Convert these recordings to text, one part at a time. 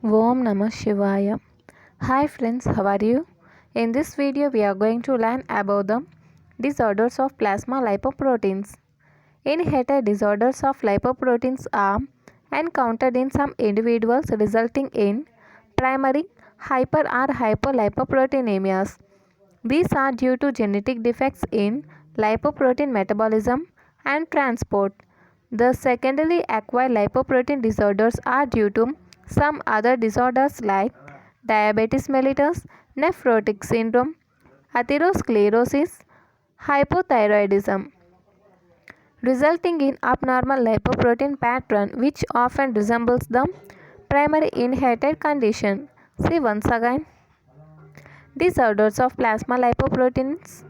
Om Namah Shivaya. Hi friends, how are you? In this video, we are going to learn about the disorders of plasma lipoproteins. Inherited disorders of lipoproteins are encountered in some individuals, resulting in primary hyper or hypolipoproteinemias. These are due to genetic defects in lipoprotein metabolism and transport. The secondary acquired lipoprotein disorders are due to some other disorders like diabetes mellitus, nephrotic syndrome, atherosclerosis, hypothyroidism, resulting in abnormal lipoprotein pattern which often resembles the primary inherited condition. See once again. Disorders of plasma lipoproteins.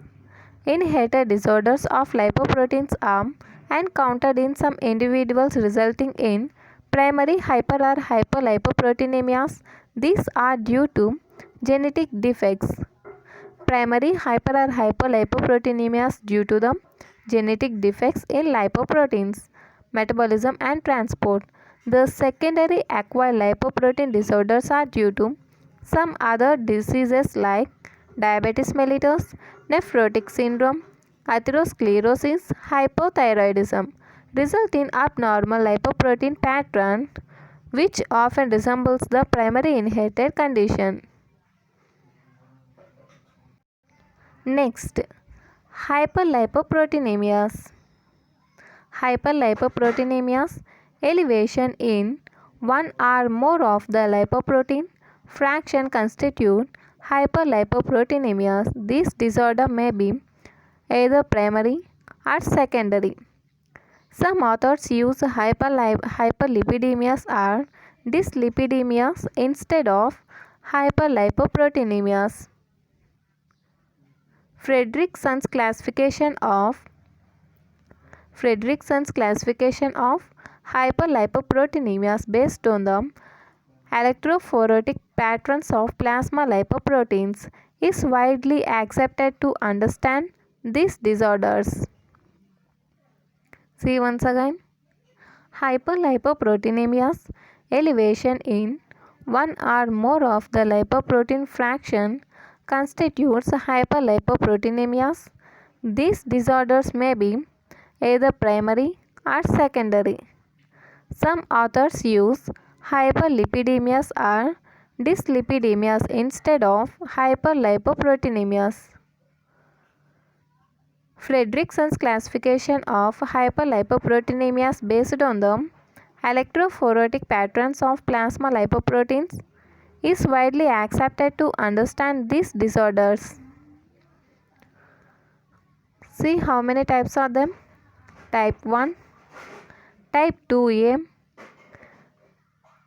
Inherited disorders of lipoproteins are encountered in some individuals, resulting in primary hyper or hypolipoproteinemias. These are due to genetic defects. Primary hyper or hypolipoproteinemias due to the genetic defects in lipoproteins, metabolism and transport. The secondary acquired lipoprotein disorders are due to some other diseases like diabetes mellitus, nephrotic syndrome, atherosclerosis, hypothyroidism, result in abnormal lipoprotein pattern which often resembles the primary inherited condition. Next, hyperlipoproteinemias. Hyperlipoproteinemias, elevation in one or more of the lipoprotein fraction constitute hyperlipoproteinemias. This disorder may be either primary or secondary. Some authors use hyperlipidemias or dyslipidemias instead of hyperlipoproteinemias. Fredrickson's classification of hyperlipoproteinemias based on the electrophoretic patterns of plasma lipoproteins is widely accepted to understand these disorders. See once again. Hyperlipoproteinemias, elevation in one or more of the lipoprotein fraction constitutes hyperlipoproteinemias. These disorders may be either primary or secondary. Some authors use hyperlipidemias or dyslipidemias instead of hyperlipoproteinemias. Fredrickson's classification of hyperlipoproteinemias based on the electrophoretic patterns of plasma lipoproteins is widely accepted to understand these disorders. See how many types are them? Type 1, Type 2A,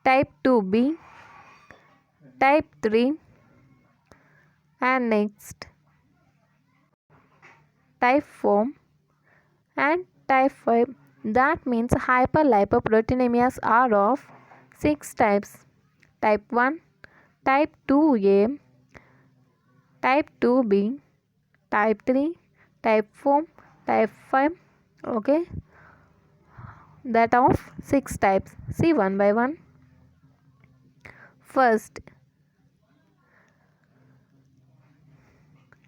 Type 2B, Type 3 and next Type 4 and Type 5. That means hyperlipoproteinemias are of 6 types. Type 1, Type 2A, Type 2B, Type 3, Type 4, Type 5. Okay, that of 6 types. See one by one. First,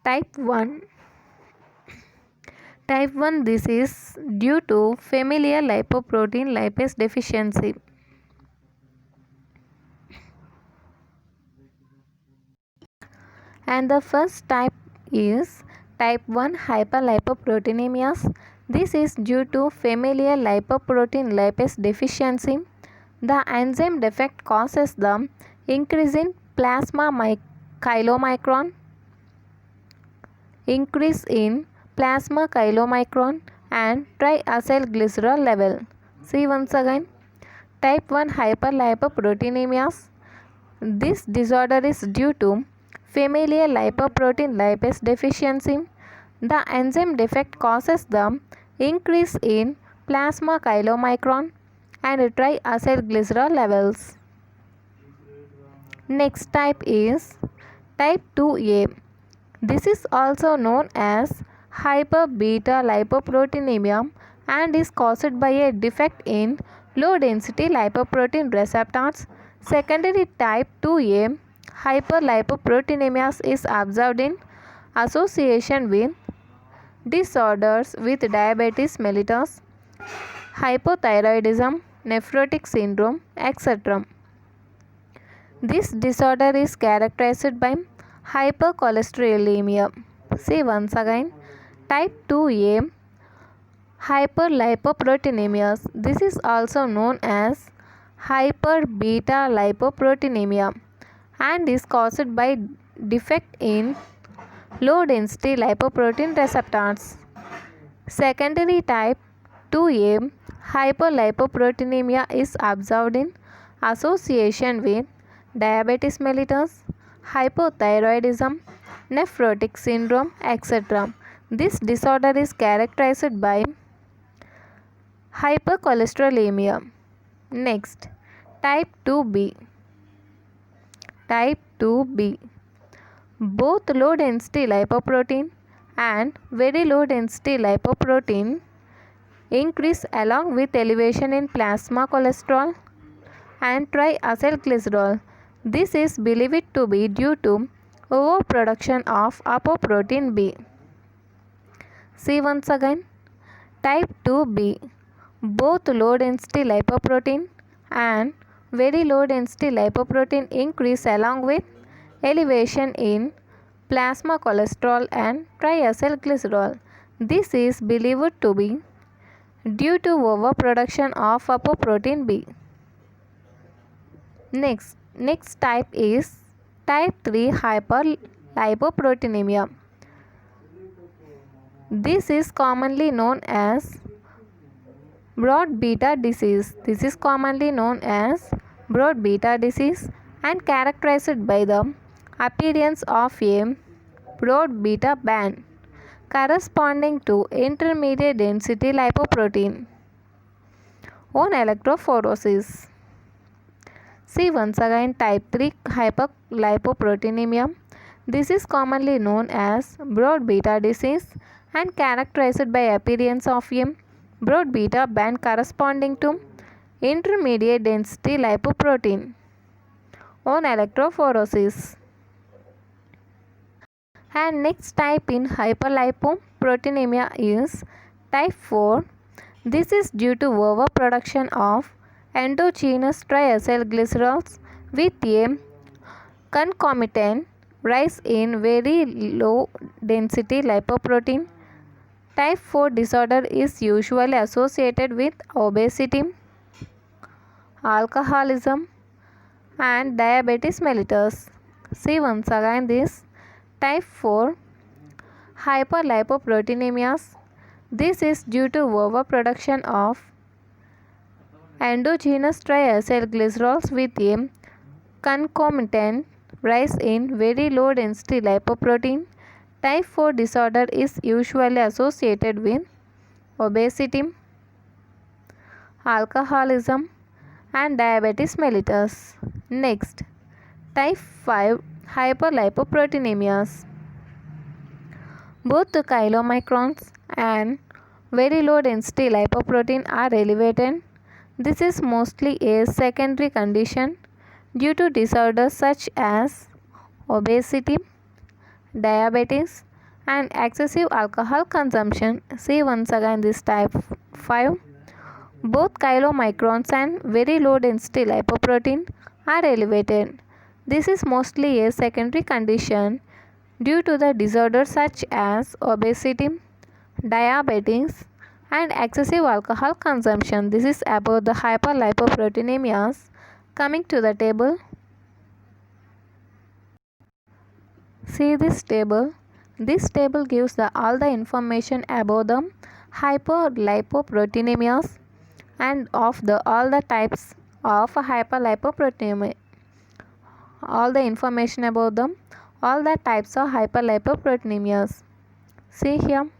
Type 1. Type 1, this is due to familial lipoprotein lipase deficiency. And the first type is Type 1 hyperlipoproteinemias. This is due to familial lipoprotein lipase deficiency. The enzyme defect causes the increase in plasma chylomicron, and triacylglycerol level. See once again. Type 1 hyperlipoproteinemias. This disorder is due to familial lipoprotein lipase deficiency. The enzyme defect causes the increase in plasma chylomicron and triacylglycerol levels. Next type is Type 2A. This is also known as hyper-beta lipoproteinemia and is caused by a defect in low density lipoprotein receptors Secondary type 2A hyperlipoproteinemia is observed in association with disorders with diabetes mellitus, hypothyroidism, nephrotic syndrome, etc. This disorder is characterized by hypercholesterolemia. See once again, type 2A hyperlipoproteinemia. This is also known as hyperbeta lipoproteinemia and is caused by defect in low density lipoprotein receptors. Secondary type 2A hyperlipoproteinemia is observed in association with diabetes mellitus, hypothyroidism, nephrotic syndrome, etc. This disorder is characterized by hypercholesterolemia. Next, type 2B. Type 2B. Both low density lipoprotein and very low density lipoprotein increase along with elevation in plasma cholesterol and triacylglycerol. This is believed to be due to overproduction of apoprotein B. See once again, type 2B. Both low density lipoprotein and very low density lipoprotein increase along with elevation in plasma cholesterol and triacylglycerol. This is believed to be due to overproduction of apoprotein B. Next type is type 3 hyperlipoproteinemia. This is commonly known as broad beta disease. This is commonly known as broad beta disease and characterized by the appearance of a broad beta band corresponding to intermediate density lipoprotein on electrophoresis. See once again, type 3 hyperlipoproteinemia. This is commonly known as broad beta disease and characterized by appearance of a broad beta band corresponding to intermediate density lipoprotein on electrophoresis. And next type in hyperlipoproteinemia is type 4. This is due to overproduction of endogenous triacylglycerols with a concomitant rise in very low density lipoprotein. Type 4 disorder is usually associated with obesity, alcoholism, and diabetes mellitus. See once again this type 4 hyperlipoproteinemias. This is due to overproduction of endogenous triacylglycerols with a concomitant rise in very low density lipoprotein. Type 4 disorder is usually associated with obesity, alcoholism, and diabetes mellitus. Next, type 5 hyperlipoproteinemias. Both the chylomicrons and very low density lipoprotein are elevated. This is mostly a secondary condition due to disorders such as obesity, diabetes, and excessive alcohol consumption. See once again this type 5. Both chylomicrons and very low density lipoprotein are elevated. This is mostly a secondary condition due to the disorders such as obesity, diabetes, and excessive alcohol consumption. This is about the hyperlipoproteinemias. Coming to the table, see this table. This table gives all the information about the hyperlipoproteinemias and of all the types of hyperlipoproteinemia. All the information about them, all the types of hyperlipoproteinemias. See here.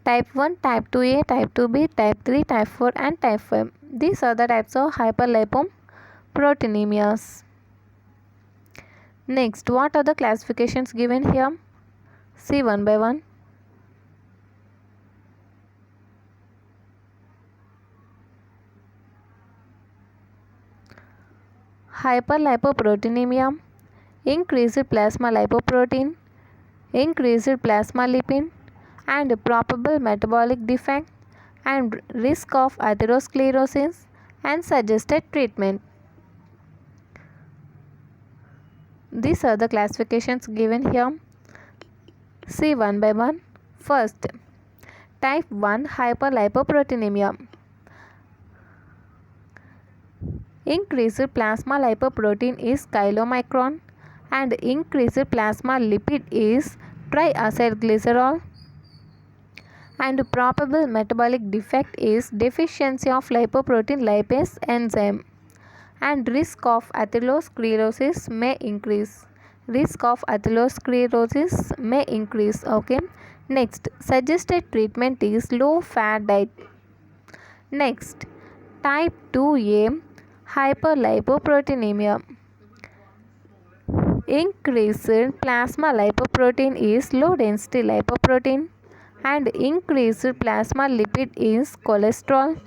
Type 1, type 2A, type 2B, type 3, type 4 and type 5. These are the types of hyperlipoproteinemias. Next, what are the classifications given here? See one by one. hyperlipoproteinemia, increased plasma lipoprotein, increased plasma lipid, and probable metabolic defect, and risk of atherosclerosis, and suggested treatment. These are the classifications given here. See one by one. First, type 1 hyperlipoproteinemia. Increased plasma lipoprotein is chylomicron and increased plasma lipid is triacylglycerol, and probable metabolic defect is deficiency of lipoprotein lipase enzyme, and risk of atherosclerosis may increase. Okay. Next, suggested treatment is low fat diet. Next, type 2A hyperlipoproteinemia. Increased plasma lipoprotein is low density lipoprotein, and increased plasma lipid is cholesterol,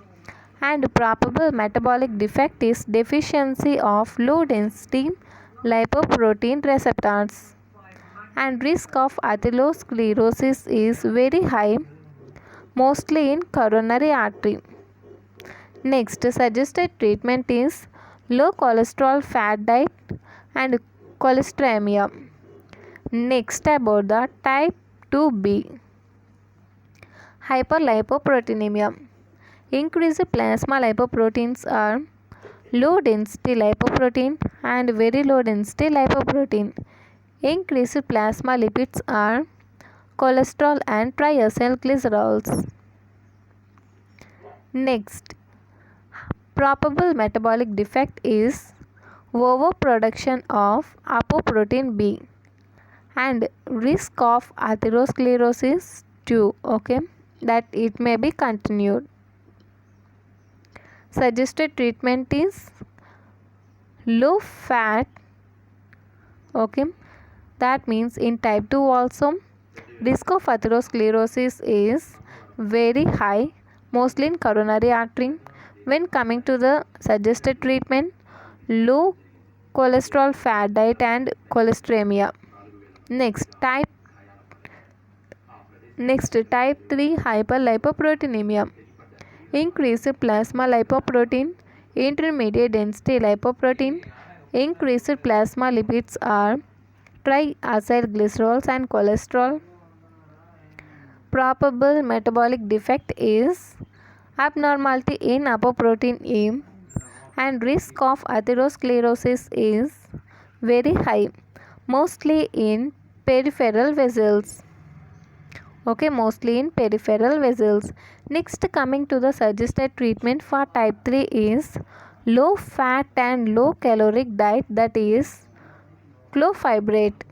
and probable metabolic defect is deficiency of low density lipoprotein receptors, and risk of atherosclerosis is very high, mostly in coronary artery. Next, suggested treatment is low cholesterol fat diet and cholesteremia. Next, about the type 2B hyperlipoproteinemia. Increased plasma lipoproteins are low density lipoprotein and very low density lipoprotein. Increased plasma lipids are cholesterol and triacylglycerols. Next, probable metabolic defect is overproduction of apoprotein B and risk of atherosclerosis too. Okay, that it may be continued. Suggested treatment is low fat. Okay, that means in type 2 also risk of atherosclerosis is very high, mostly in coronary artery. When coming to the suggested treatment, low cholesterol fat diet and cholesteremia. Next, type 3 hyperlipoproteinemia. Increased plasma lipoprotein, intermediate density lipoprotein, increased plasma lipids are triacylglycerols and cholesterol. Probable metabolic defect is abnormality in apoprotein A, and risk of atherosclerosis is very high, mostly in peripheral vessels. Okay, mostly in peripheral vessels. Next, coming to the suggested treatment for type 3 is low fat and low caloric diet, that is clofibrate.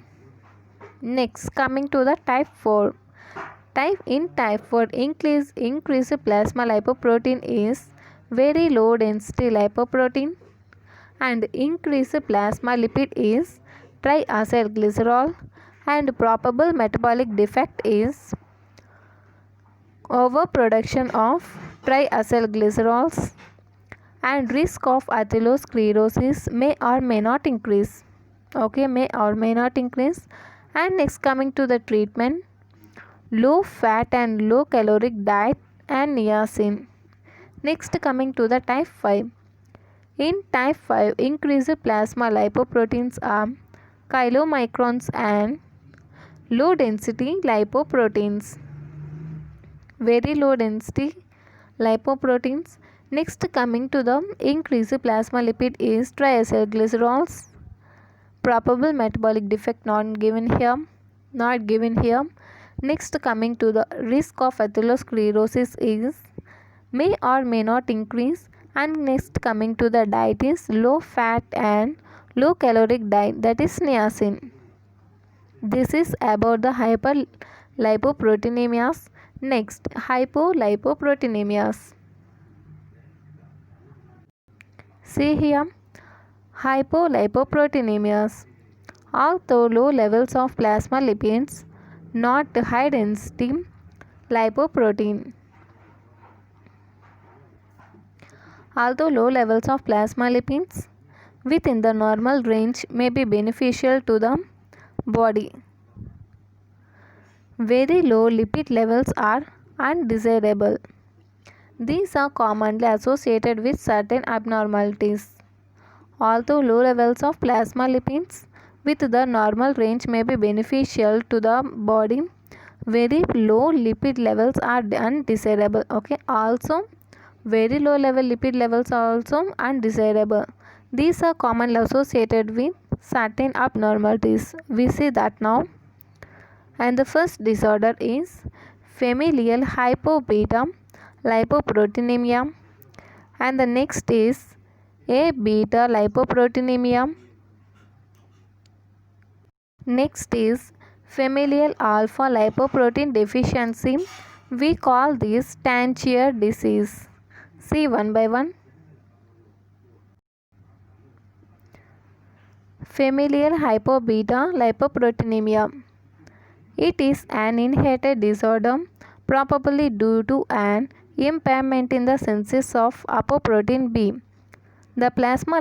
Next, coming to the type 4. Type 4 increased plasma lipoprotein is very low density lipoprotein, and increased plasma lipid is triacylglycerol, and probable metabolic defect is overproduction of triacylglycerols, and risk of atherosclerosis may or may not increase. Okay, may or may not increase. And next, coming to the treatment, low fat and low caloric diet and niacin. Next, coming to the type 5. In type 5, increased plasma lipoproteins are chylomicrons and low density lipoproteins, very low density lipoproteins. Next, coming to the increased plasma lipid is triacylglycerols. Probable metabolic defect not given here. Next, coming to the risk of atherosclerosis is may or may not increase. And next, coming to the diet is low fat and low caloric diet, that is niacin. This is about the hyperlipoproteinemias. Next, hypolipoproteinemias. See here, hypolipoproteinemias. Although low levels of plasma lipids, not high density lipoprotein. Although low levels of plasma lipids, within the normal range may be beneficial to the body. Very low lipid levels are undesirable. These are commonly associated with certain abnormalities. Although low levels of plasma lipids with the normal range may be beneficial to the body, very low lipid levels are undesirable. Okay, also very low level lipid levels are also undesirable. These are commonly associated with certain abnormalities. We see that now. And the first disorder is familial hypobeta lipoproteinemia, and the next is A beta lipoproteinemia. Next is familial alpha lipoprotein deficiency. We call this Tangier disease. See one by one. Familial hypobeta lipoproteinemia. It is an inherited disorder, probably due to an impairment in the synthesis of apoprotein B. The plasma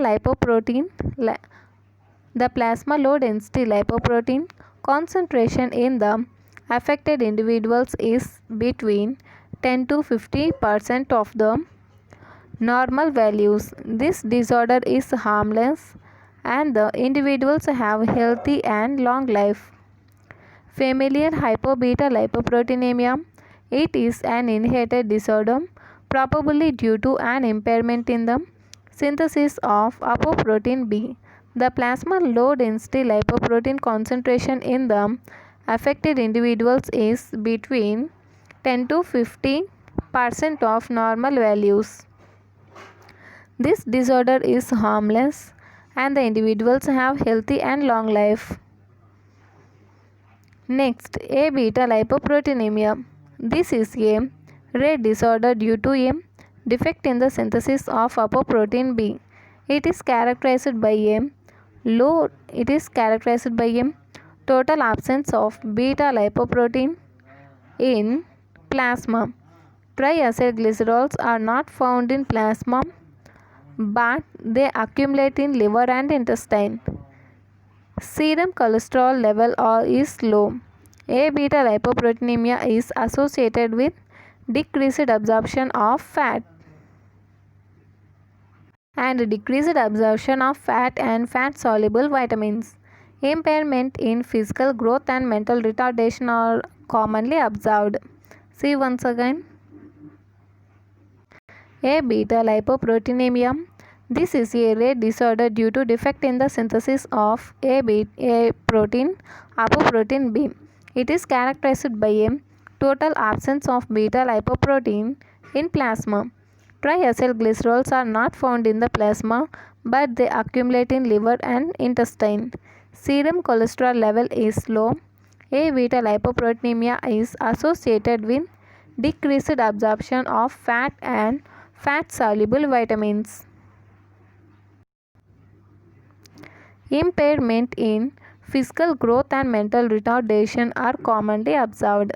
low density lipoprotein concentration in the affected individuals is between 10 to 50% of the normal values. This disorder is harmless and the individuals have healthy and long life. Familial hypobeta lipoproteinemia. It is an inherited disorder, probably due to an impairment in the synthesis of apoprotein B. The plasma low density lipoprotein concentration in the affected individuals is between 10 to 50% of normal values. This disorder is harmless and the individuals have healthy and long life. Next, A beta lipoproteinemia. This is a rare disorder due to a defect in the synthesis of apoprotein B. It is characterized by a total absence of beta lipoprotein in plasma. Triacylglycerols are not found in plasma, but they accumulate in liver and intestine. Serum cholesterol level is low. A beta lipoproteinemia is associated with decreased absorption of fat and decreased absorption of fat and fat soluble vitamins. Impairment in physical growth and mental retardation are commonly observed. See once again. A beta lipoproteinemia. This is a rare disorder due to defect in the synthesis of A protein, apoprotein B. It is characterized by a total absence of beta lipoprotein in plasma. Triacylglycerols are not found in the plasma, but they accumulate in liver and intestine. Serum cholesterol level is low. A beta lipoproteinemia is associated with decreased absorption of fat and fat soluble vitamins. Impairment in physical growth and mental retardation are commonly observed.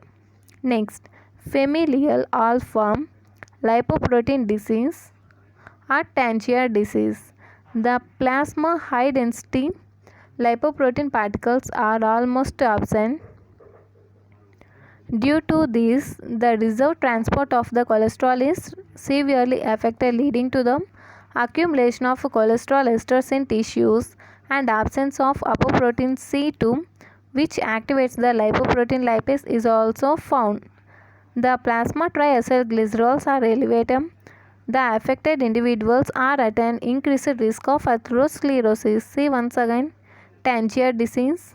Next, familial alpha lipoprotein disease or Tangier disease. The plasma high density lipoprotein particles are almost absent. Due to this, the reserve transport of the cholesterol is severely affected, leading to the accumulation of cholesterol esters in tissues and absence of apoprotein C2, which activates the lipoprotein lipase, is also found. The plasma triacylglycerols are elevated. The affected individuals are at an increased risk of atherosclerosis. See once again, Tangier disease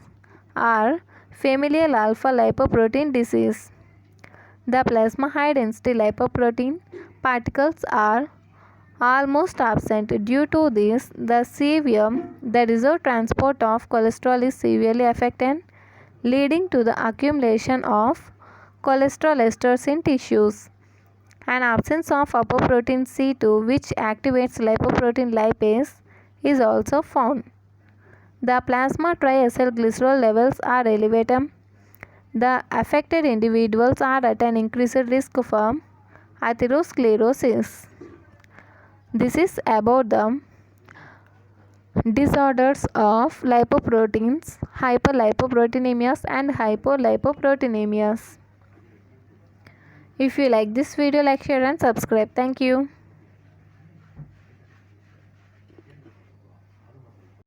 or familial alpha lipoprotein disease. The plasma high density lipoprotein particles are almost absent. Due to this, the reserve transport of cholesterol is severely affected, leading to the accumulation of cholesterol esters in tissues. An absence of apoprotein C2, which activates lipoprotein lipase, is also found. The plasma triacylglycerol levels are elevated. The affected individuals are at an increased risk for atherosclerosis. This is about the Disorders of lipoproteins, hyperlipoproteinemias and hypolipoproteinemias. If you like this video, like, share and subscribe. Thank you.